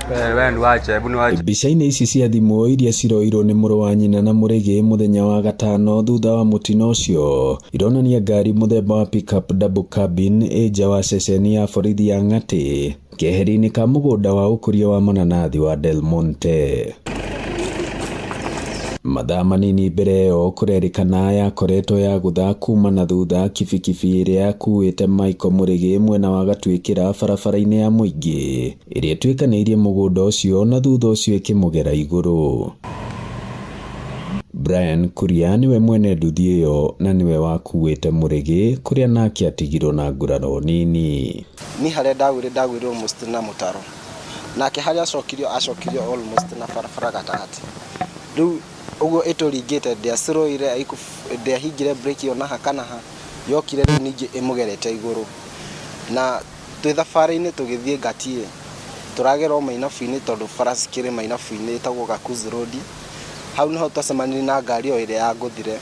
Mbica-inĩ ici cia thimũ iria ciroirwo nĩ mũrũ wa nyina na Mũrĩgĩ mũthenya wa gatano thutha wa mũtino ũcio ironania ngari mũthemba wa pickup double cabin nja wa ceceni ya borithi ya Ng'atĩ keheri-inĩ ka mũgũnda wa ũkũria wa mananathi wa Del Monte. Mathaa manini mbere ĩyo kũrerĩkana yakoretwo ya gũtha kuma na thutha kibikibi ĩrĩa yakuĩte Michael Mũrĩgĩ mwena wa Gatwĩkĩra barabara-inĩ ya Mũingĩ ĩrĩa ĩtuĩkanĩirie mũgũnda ũcio na thutha ũcio ĩkĩmũgera igũrũ. Brian Kuria niwe mwene nduthi ĩyo na niwe wakuĩte Mũrĩgĩ kũrĩa nake atigirwo na nguraro nini. Ni harĩa ndagwĩrwo almost na mũtaro nake harĩa acokirio almost na barabara gatagatĩ. Rĩu ugo ĩtũringĩte ndĩacirũire ndĩahingire breki ona hakanaha yokire rĩu ningĩ ĩmũgerete igũrũ na twĩ thabarĩ-inĩ tũgĩthiĩ Ngatiĩ tũragerwo Mainabu-inĩ tondũ bara cikĩrĩ Mainabu-inĩ ĩtagwo Gakuzi Road. Hau niho twacemanirie na ngari ĩyo ĩrĩa yangũthire.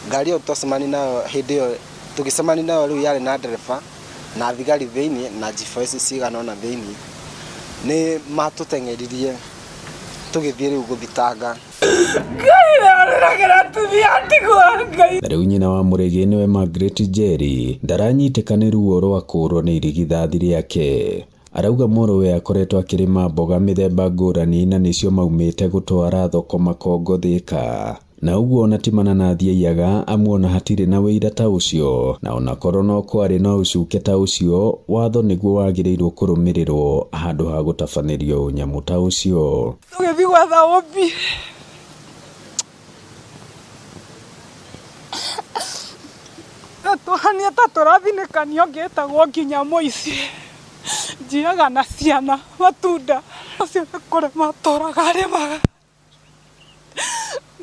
Ngari ĩyo twacemanirie nayo hĩndĩ ĩyo tũgĩcemania nayo rĩu yarĩ na ndereba na thigari thĩinĩ na G4S cigana ona thĩinĩ nĩ matũteng'eririe tũgĩthiĩ rĩu gũthitanga. Rĩu nyina wa Mũrĩgĩ niwe Margaret Njeri ndaranyitĩka ruo rwa kũrwo nĩ irigithathi rĩake. Arauga mũrũwe akoretwo akĩrĩma mboga mĩthemba ngũrani na nĩcio maumĩte gũtwara thoko Makongo Thika. Na ũguo ona ti mananathi aiyaga amuona hatirĩ na wĩira ta ũcio na onakorwo no kwarĩ na ũcuke ta ũcio watho nĩguo wagĩrĩirwo kũrũmĩrĩrwo handũ ha gũtabanĩrio nyamũ ta ũcio. Tũgĩthiĩ gwetha OB tuhania ta tũrathinĩkanio ngĩtagwo nginya Mũici njiaga na ciana matunda acio kũrĩa matũraga arĩmaga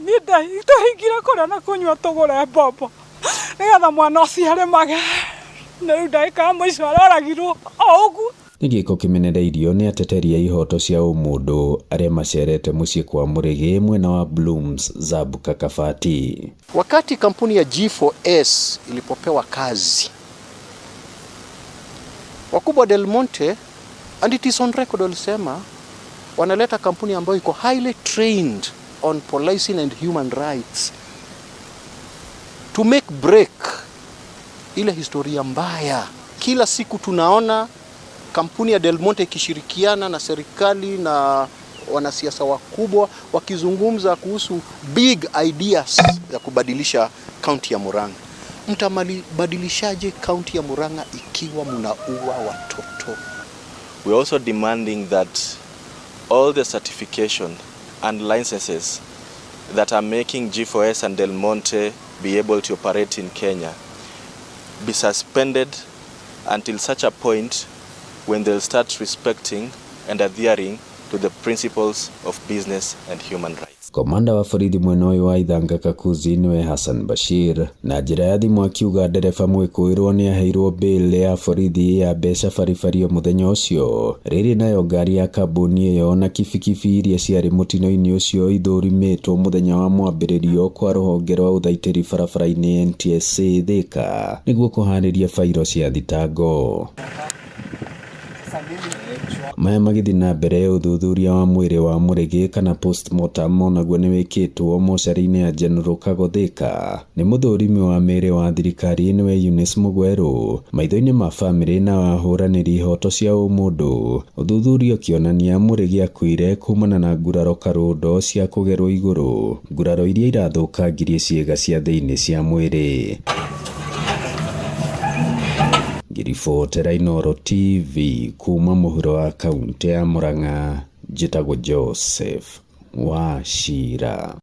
niĩ ndahingire kũrĩa na kũnyua tũgũre mbombo nĩgetha mwana ũcio arĩmage na rĩu ndagĩka ya mũico aroragirwo o ũguo. Nĩ gĩko kĩmenereirio nĩ ateteri a ihoto cia ũmũndũ arĩa macerete mũciĩ kwa Mũrĩgĩ mwena wa Blooms Zabuka Kabati. Wakati kampuni ya G4S ilipopewa kazi, wakubwa Del Monte, and it is on record, walisema wanaleta kampuni ambayo iko highly trained on policing and human rights to make break ile historia mbaya. Kila siku tunaona kampuni ya Del Monte ikishirikiana na serikali na wanasiasa wakubwa wakizungumza kuhusu big ideas ya kubadilisha kaunti ya Murang'a. Mtabadilishaje kaunti ya Murang'a ikiwa mnaua watoto? We are also demanding that all the certification and licenses that are making G4S and Del Monte be able to operate in Kenya be suspended until such a point when they'll start respecting and adhering to the principles of business and human rights. Komanda wa borithi mwena ũyũ wa Ithanga Kakuzi niwe Hassan Bashir na njĩra ya thimũ akiuga ndereba Mwĩkũĩrwo nĩ aheirwo bail ya borithi ya mbeca baribari mũthenya ũcio. Rĩrĩ nayo ngari ya kambuni ĩyo na kibikibi iria ciarĩ mũtino-inĩ ũcio ithũrimĩtwo mũthenya wa mwambĩrĩrio kwa rũhonge rwa ũthaitĩri barabara-inĩ NTSA Thika nĩguo kũharĩria fairo cia thitango. Maya magĩthiĩ na mbere ũthuthuria wa mwĩrĩ wa Mũrĩgĩ kana postmortem onaguo nĩ wĩkĩtwo mocarĩ-inĩ ya General Kago Thika nĩ mũthũrimi wa mĩĩrĩ wa thirikari nĩwe Eunice Mũgwerũ maitho-inĩ ma bamĩrĩ na ahũranĩri ihoto cia ũmũndũ. Ũthuthuria ũkĩonania Mũrĩgĩ akuire kumana na nguraro karũndo cia kũgerwo igũrũ, nguraro iria irathũkangirie ciĩga cia thĩinĩ cia mwĩrĩ. Ngĩribotera Inooro TV kuma mũhuro wa kaunti ya Murang'a, njĩtagwo Joseph Wachira.